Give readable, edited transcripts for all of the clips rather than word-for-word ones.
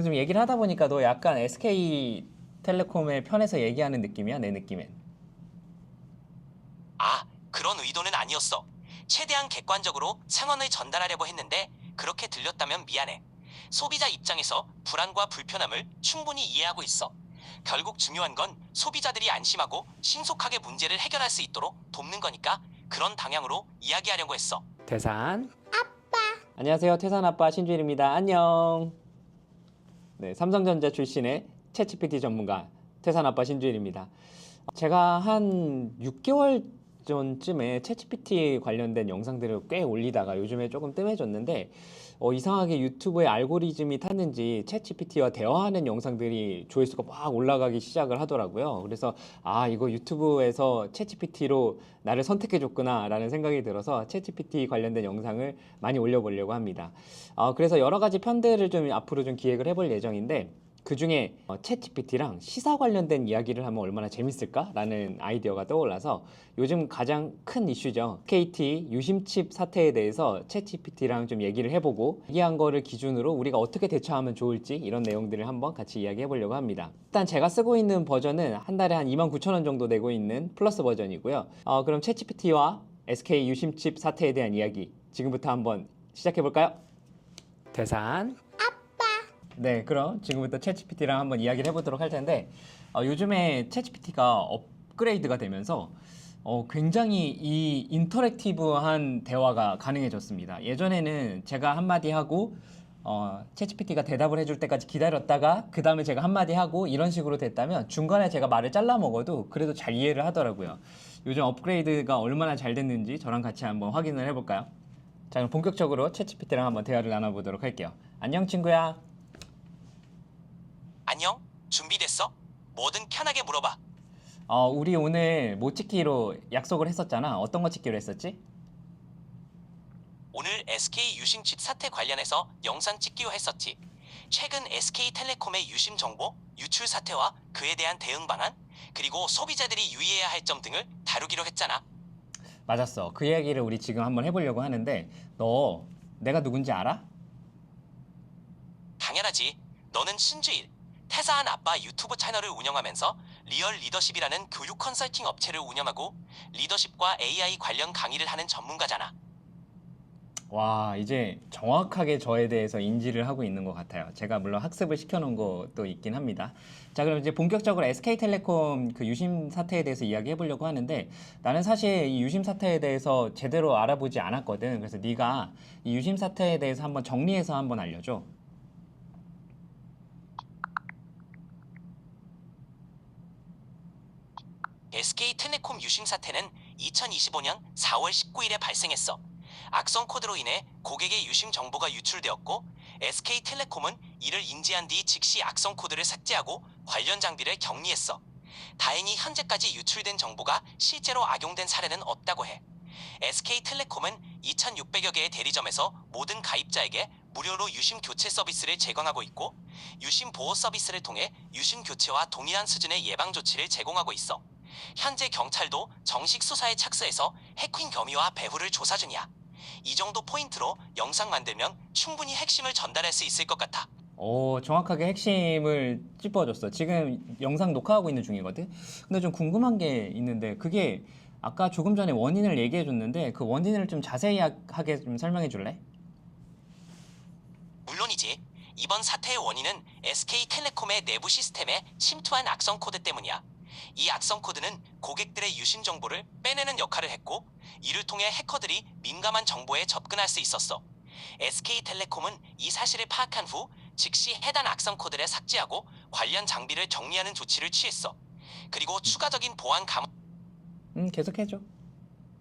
좀 얘기를 하다 보니까 너 약간 SK텔레콤의 편에서 얘기하는 느낌이야, 내 느낌엔. 아, 그런 의도는 아니었어. 최대한 객관적으로 상황을 전달하려고 했는데 그렇게 들렸다면 미안해. 소비자 입장에서 불안과 불편함을 충분히 이해하고 있어. 결국 중요한 건 소비자들이 안심하고 신속하게 문제를 해결할 수 있도록 돕는 거니까 그런 방향으로 이야기하려고 했어. 태산 안녕하세요, 태산 아빠 신주일입니다. 안녕. 네, 삼성전자 출신의 챗GPT 전문가 태산 아빠 신주일입니다. 제가 한 6개월 전쯤에 챗GPT 관련된 영상들을 꽤 올리다가 요즘에 조금 뜸해졌는데 이상하게 유튜브의 알고리즘이 탔는지 챗GPT와 대화하는 영상들이 조회수가 막 올라가기 시작을 하더라고요. 그래서 아, 이거 유튜브에서 챗GPT로 나를 선택해줬구나 라는 생각이 들어서 챗GPT 관련된 영상을 많이 올려보려고 합니다. 그래서 여러 가지 편들을 좀 앞으로 좀 기획을 해볼 예정인데 그 중에 챗GPT랑 시사 관련된 이야기를 하면 얼마나 재밌을까라는 아이디어가 떠올라서 요즘 가장 큰 이슈죠. KT 유심칩 사태에 대해서 챗GPT랑 좀 얘기를 해보고 얘기한 거를 기준으로 우리가 어떻게 대처하면 좋을지 이런 내용들을 한번 같이 이야기해 보려고 합니다. 일단 제가 쓰고 있는 버전은 한 달에 한 29,000원 정도 내고 있는 플러스 버전이고요. 그럼 챗GPT와 SK 유심칩 사태에 대한 이야기 지금부터 한번 시작해 볼까요? 대산 네, 그럼 지금부터 챗GPT랑 한번 이야기를 해보도록 할 텐데 요즘에 챗GPT가 업그레이드가 되면서 굉장히 이 인터랙티브한 대화가 가능해졌습니다. 예전에는 제가 한마디 하고 챗GPT가 대답을 해줄 때까지 기다렸다가 그 다음에 제가 한마디 하고 이런 식으로 됐다면 중간에 제가 말을 잘라 먹어도 그래도 잘 이해를 하더라고요. 요즘 업그레이드가 얼마나 잘 됐는지 저랑 같이 한번 확인을 해볼까요? 자, 그럼 본격적으로 챗GPT랑 한번 대화를 나눠보도록 할게요. 안녕 친구야. 안녕? 준비됐어? 뭐든 편하게 물어봐. 우리 오늘 뭐 찍기로 약속을 했었잖아. 어떤 거 찍기로 했었지? 오늘 SK 유심칩 사태 관련해서 영상 찍기로 했었지. 최근 SK텔레콤의 유심 정보, 유출 사태와 그에 대한 대응 방안, 그리고 소비자들이 유의해야 할 점 등을 다루기로 했잖아. 맞았어. 그 얘기를 우리 지금 한번 해보려고 하는데, 너 내가 누군지 알아? 당연하지. 너는 신주일, 태사한 아빠 유튜브 채널을 운영하면서 리얼 리더십이라는 교육 컨설팅 업체를 운영하고 리더십과 AI 관련 강의를 하는 전문가잖아. 와, 이제 정확하게 저에 대해서 인지를 하고 있는 것 같아요. 제가 물론 학습을 시켜놓은 것도 있긴 합니다. 자, 그럼 이제 본격적으로 SK텔레콤 그 유심 사태에 대해서 이야기해 보려고 하는데 나는 사실 이 유심 사태에 대해서 제대로 알아보지 않았거든. 그래서 네가 이 유심 사태에 대해서 한번 정리해서 한번 알려줘. SK텔레콤 유심 사태는 2025년 4월 19일에 발생했어. 악성 코드로 인해 고객의 유심 정보가 유출되었고 SK텔레콤은 이를 인지한 뒤 즉시 악성 코드를 삭제하고 관련 장비를 격리했어. 다행히 현재까지 유출된 정보가 실제로 악용된 사례는 없다고 해. SK텔레콤은 2,600여 개의 대리점에서 모든 가입자에게 무료로 유심 교체 서비스를 제공하고 있고 유심 보호 서비스를 통해 유심 교체와 동일한 수준의 예방 조치를 제공하고 있어. 현재 경찰도 정식 수사에 착수해서 해킹 겸유와 배후를 조사 중이야. 이 정도 포인트로 영상 만들면 충분히 핵심을 전달할 수 있을 것 같아. 정확하게 핵심을 짚어줬어. 지금 영상 녹화하고 있는 중이거든. 근데 좀 궁금한 게 있는데 그게 아까 조금 전에 원인을 얘기해 줬는데 그 원인을 좀 자세히 하게 좀 설명해 줄래? 물론이지. 이번 사태의 원인은 SK텔레콤의 내부 시스템에 침투한 악성 코드 때문이야. 이 악성 코드는 고객들의 유심 정보를 빼내는 역할을 했고, 이를 통해 해커들이 민감한 정보에 접근할 수 있었어. SK텔레콤은 이 사실을 파악한 후 즉시 해당 악성 코드를 삭제하고 관련 장비를 정리하는 조치를 취했어. 그리고 추가적인 보안 감원 계속해줘.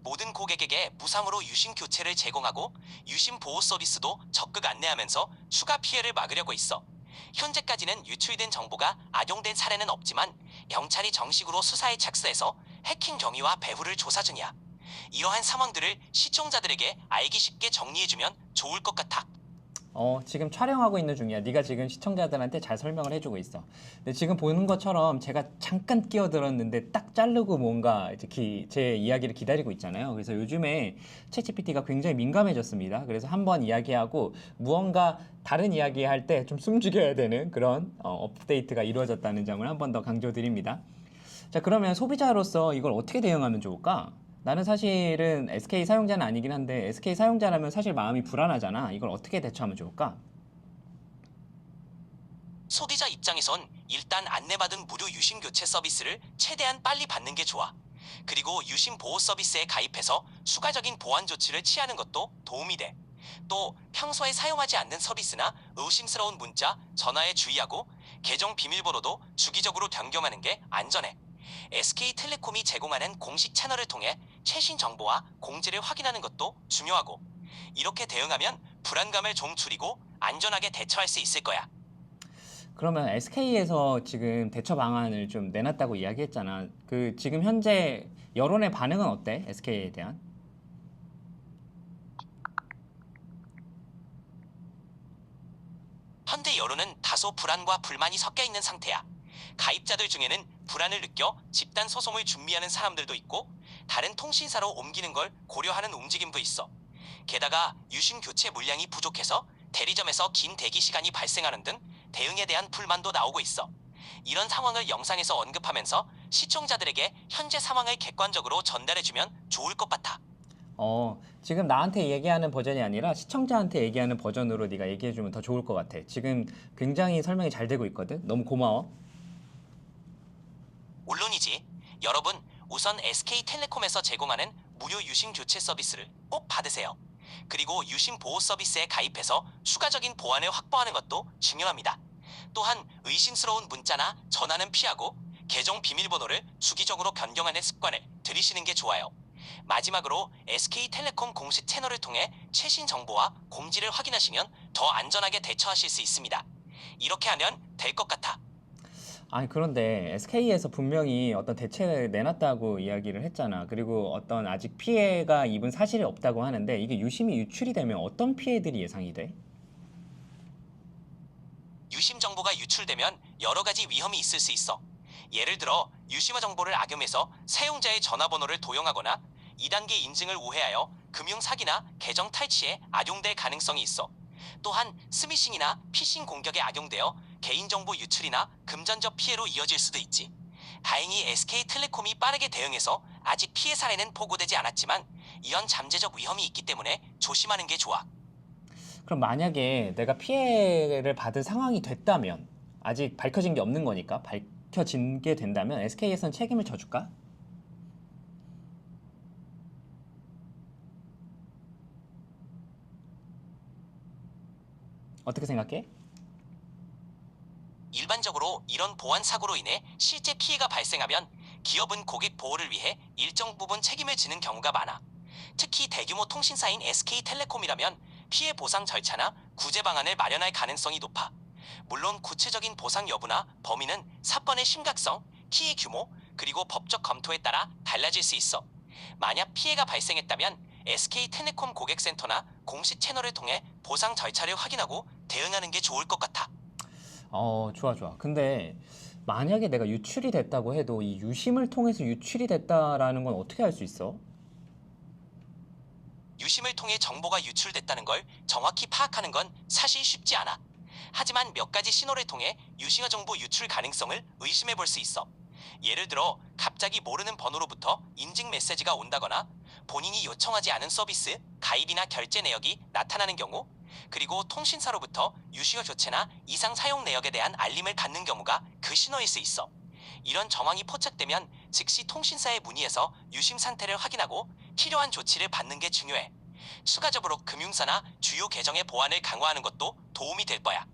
모든 고객에게 무상으로 유심 교체를 제공하고 유심 보호 서비스도 적극 안내하면서 추가 피해를 막으려고 있어. 현재까지는 유출된 정보가 악용된 사례는 없지만 경찰이 정식으로 수사에 착수해서 해킹 경위와 배후를 조사 중이야. 이러한 상황들을 시청자들에게 알기 쉽게 정리해주면 좋을 것 같아. 지금 촬영하고 있는 중이야. 네가 지금 시청자들한테 잘 설명을 해주고 있어. 근데 지금 보는 것처럼 제가 잠깐 끼어들었는데 딱 자르고 뭔가 이제 제 이야기를 기다리고 있잖아요. 그래서 요즘에 챗GPT가 굉장히 민감해졌습니다. 그래서 한번 이야기하고 무언가 다른 이야기 할 때 좀 숨죽여야 되는 그런 업데이트가 이루어졌다는 점을 한 번 더 강조드립니다. 자, 그러면 소비자로서 이걸 어떻게 대응하면 좋을까? 나는 사실은 SK 사용자는 아니긴 한데 SK 사용자라면 사실 마음이 불안하잖아. 이걸 어떻게 대처하면 좋을까? 소비자 입장에선 일단 안내받은 무료 유심 교체 서비스를 최대한 빨리 받는 게 좋아. 그리고 유심 보호 서비스에 가입해서 추가적인 보안 조치를 취하는 것도 도움이 돼. 또 평소에 사용하지 않는 서비스나 의심스러운 문자, 전화에 주의하고 계정 비밀번호도 주기적으로 변경하는 게 안전해. SK텔레콤이 제공하는 공식 채널을 통해 최신 정보와 공지를 확인하는 것도 중요하고, 이렇게 대응하면 불안감을 좀 줄이고 안전하게 대처할 수 있을 거야. 그러면 SK에서 지금 대처 방안을 좀 내놨다고 이야기했잖아. 그 지금 현재 여론의 반응은 어때? SK에 대한? 현대 여론은 다소 불안과 불만이 섞여 있는 상태야. 가입자들 중에는 불안을 느껴 집단 소송을 준비하는 사람들도 있고, 다른 통신사로 옮기는 걸 고려하는 움직임도 있어. 게다가 유심 교체 물량이 부족해서 대리점에서 긴 대기 시간이 발생하는 등 대응에 대한 불만도 나오고 있어. 이런 상황을 영상에서 언급하면서 시청자들에게 현재 상황을 객관적으로 전달해주면 좋을 것 같아. 지금 나한테 얘기하는 버전이 아니라 시청자한테 얘기하는 버전으로 네가 얘기해주면 더 좋을 것 같아. 지금 굉장히 설명이 잘 되고 있거든. 너무 고마워. 물론이지. 여러분, 우선 SK텔레콤에서 제공하는 무료 유심 교체 서비스를 꼭 받으세요. 그리고 유심 보호 서비스에 가입해서 추가적인 보안을 확보하는 것도 중요합니다. 또한 의심스러운 문자나 전화는 피하고 계정 비밀번호를 주기적으로 변경하는 습관을 들이시는 게 좋아요. 마지막으로 SK텔레콤 공식 채널을 통해 최신 정보와 공지를 확인하시면 더 안전하게 대처하실 수 있습니다. 이렇게 하면 될 것 같아. 아니, 그런데 SK에서 분명히 어떤 대책을 내놨다고 이야기를 했잖아. 그리고 어떤 아직 피해가 입은 사실이 없다고 하는데 이게 유심이 유출이 되면 어떤 피해들이 예상이 돼? 유심 정보가 유출되면 여러 가지 위험이 있을 수 있어. 예를 들어 유심화 정보를 악용해서 사용자의 전화번호를 도용하거나 2단계 인증을 오해하여 금융 사기나 계정 탈취에 악용될 가능성이 있어. 또한 스미싱이나 피싱 공격에 악용되어 개인정보 유출이나 금전적 피해로 이어질 수도 있지. 다행히 SK텔레콤이 빠르게 대응해서 아직 피해 사례는 보고되지 않았지만 이런 잠재적 위험이 있기 때문에 조심하는 게 좋아. 그럼 만약에 내가 피해를 받은 상황이 됐다면 아직 밝혀진 게 없는 거니까 밝혀진 게 된다면 SK에서는 책임을 져줄까? 어떻게 생각해? 일반적으로 이런 보안 사고로 인해 실제 피해가 발생하면 기업은 고객 보호를 위해 일정 부분 책임을 지는 경우가 많아. 특히 대규모 통신사인 SK텔레콤이라면 피해 보상 절차나 구제 방안을 마련할 가능성이 높아. 물론 구체적인 보상 여부나 범위는 사건의 심각성, 피해 규모, 그리고 법적 검토에 따라 달라질 수 있어. 만약 피해가 발생했다면 SK텔레콤 고객센터나 공식 채널을 통해 보상 절차를 확인하고 대응하는 게 좋을 것 같아. 좋아, 좋아. 근데 만약에 내가 유출이 됐다고 해도 이 유심을 통해서 유출이 됐다라는 건 어떻게 알 수 있어? 유심을 통해 정보가 유출됐다는 걸 정확히 파악하는 건 사실 쉽지 않아. 하지만 몇 가지 신호를 통해 유심화 정보 유출 가능성을 의심해 볼 수 있어. 예를 들어 갑자기 모르는 번호로부터 인증 메시지가 온다거나 본인이 요청하지 않은 서비스, 가입이나 결제 내역이 나타나는 경우, 그리고 통신사로부터 유심화 교체나 이상 사용 내역에 대한 알림을 받는 경우가 그 신호일 수 있어. 이런 정황이 포착되면 즉시 통신사에 문의해서 유심 상태를 확인하고 필요한 조치를 받는 게 중요해. 추가적으로 금융사나 주요 계정의 보안을 강화하는 것도 도움이 될 거야.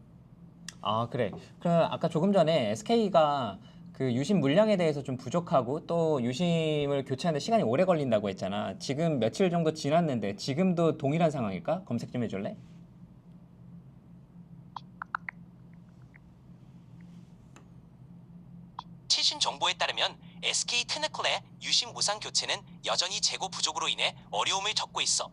아, 그래. 아까 조금 전에 SK가 그 유심 물량에 대해서 좀 부족하고 또 유심을 교체하는데 시간이 오래 걸린다고 했잖아. 지금 며칠 정도 지났는데 지금도 동일한 상황일까? 검색 좀 해줄래? 최신 정보에 따르면 SK테네콜의 유심 무상 교체는 여전히 재고 부족으로 인해 어려움을 겪고 있어.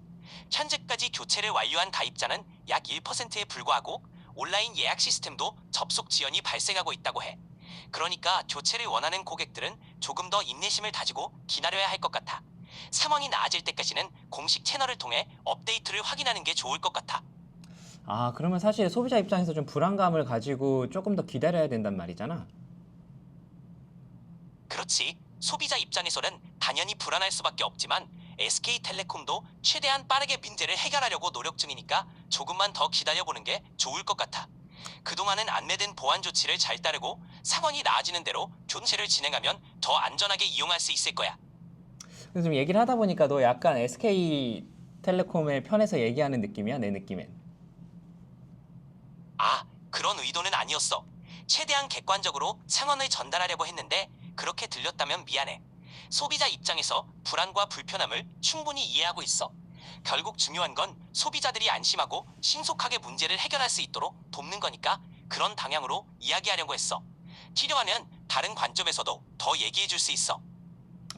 현재까지 교체를 완료한 가입자는 약 1%에 불과하고 온라인 예약 시스템도 접속 지연이 발생하고 있다고 해. 그러니까 교체를 원하는 고객들은 조금 더 인내심을 다지고 기다려야 할 것 같아. 상황이 나아질 때까지는 공식 채널을 통해 업데이트를 확인하는 게 좋을 것 같아. 아, 그러면 사실 소비자 입장에서 좀 불안감을 가지고 조금 더 기다려야 된단 말이잖아. 그렇지. 소비자 입장에서는 당연히 불안할 수밖에 없지만 SK텔레콤도 최대한 빠르게 문제를 해결하려고 노력 중이니까 조금만 더 기다려보는 게 좋을 것 같아. 그동안은 안내된 보안 조치를 잘 따르고 상황이 나아지는 대로 교체를 진행하면 더 안전하게 이용할 수 있을 거야. 그래서 좀 얘기를 하다 보니까 너 약간 SK텔레콤의 편에서 얘기하는 느낌이야, 내 느낌엔. 아, 그런 의도는 아니었어. 최대한 객관적으로 상황을 전달하려고 했는데 그렇게 들렸다면 미안해. 소비자 입장에서 불안과 불편함을 충분히 이해하고 있어. 결국 중요한 건 소비자들이 안심하고 신속하게 문제를 해결할 수 있도록 돕는 거니까 그런 방향으로 이야기하려고 했어. 필요하면 다른 관점에서도 더 얘기해 줄 수 있어.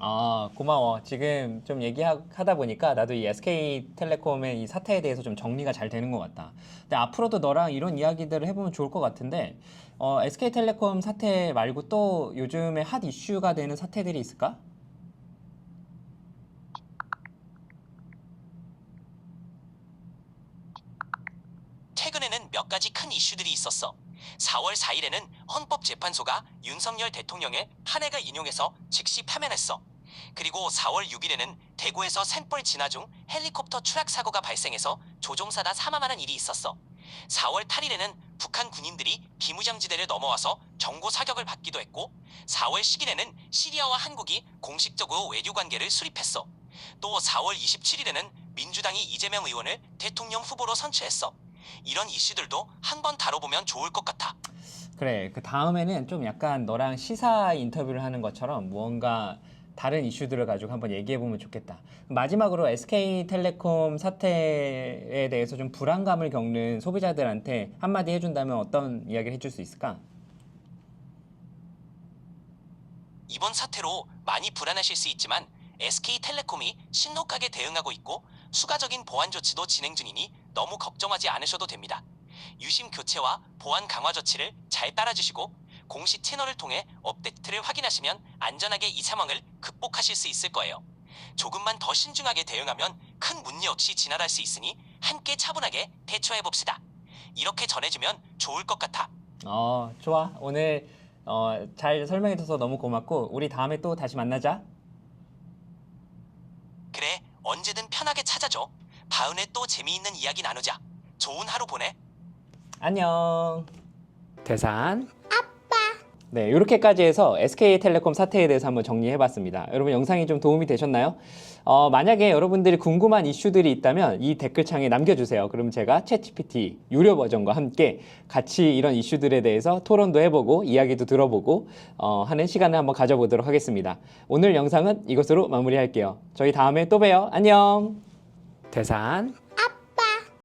아, 고마워. 지금 좀 얘기하다 보니까 나도 이 SK텔레콤의 이 사태에 대해서 좀 정리가 잘 되는 것 같다. 근데 앞으로도 너랑 이런 이야기들을 해보면 좋을 것 같은데, SK텔레콤 사태 말고 또 요즘에 핫 이슈가 되는 사태들이 있을까? 최근에는 몇 가지 큰 이슈들이 있었어. 4월 4일에는 헌법재판소가 윤석열 대통령의 탄핵을 인용해서 즉시 파면했어. 그리고 4월 6일에는 대구에서 샘플 진화 중 헬리콥터 추락 사고가 발생해서 조종사가 사망하는 일이 있었어. 4월 8일에는 북한 군인들이 비무장지대를 넘어와서 경고 사격을 받기도 했고, 4월 10일에는 시리아와 한국이 공식적으로 외교 관계를 수립했어. 또 4월 27일에는 민주당이 이재명 의원을 대통령 후보로 선출했어. 이런 이슈들도 한번 다뤄보면 좋을 것 같아. 그래, 그 다음에는 좀 약간 너랑 시사 인터뷰를 하는 것처럼 무언가 다른 이슈들을 가지고 한번 얘기해보면 좋겠다. 마지막으로 SK텔레콤 사태에 대해서 좀 불안감을 겪는 소비자들한테 한마디 해준다면 어떤 이야기를 해줄 수 있을까? 이번 사태로 많이 불안하실 수 있지만 SK텔레콤이 신속하게 대응하고 있고 추가적인 보안 조치도 진행 중이니 너무 걱정하지 않으셔도 됩니다. 유심 교체와 보안 강화 조치를 잘 따라주시고 공식 채널을 통해 업데이트를 확인하시면 안전하게 이 상황을 극복하실 수 있을 거예요. 조금만 더 신중하게 대응하면 큰 문제 없이 지나갈 수 있으니 함께 차분하게 대처해봅시다. 이렇게 전해주면 좋을 것 같아. 좋아. 오늘 잘 설명해줘서 너무 고맙고 우리 다음에 또 다시 만나자. 그래, 언제든 편하게 찾아줘. 다음에 또 재미있는 이야기 나누자. 좋은 하루 보내. 안녕. 태산 네, 이렇게까지 해서 SK텔레콤 사태에 대해서 한번 정리해봤습니다. 여러분 영상이 좀 도움이 되셨나요? 만약에 여러분들이 궁금한 이슈들이 있다면 이 댓글창에 남겨주세요. 그럼 제가 챗GPT 유료 버전과 함께 같이 이런 이슈들에 대해서 토론도 해보고 이야기도 들어보고 하는 시간을 한번 가져보도록 하겠습니다. 오늘 영상은 이것으로 마무리할게요. 저희 다음에 또 봬요. 안녕. 태산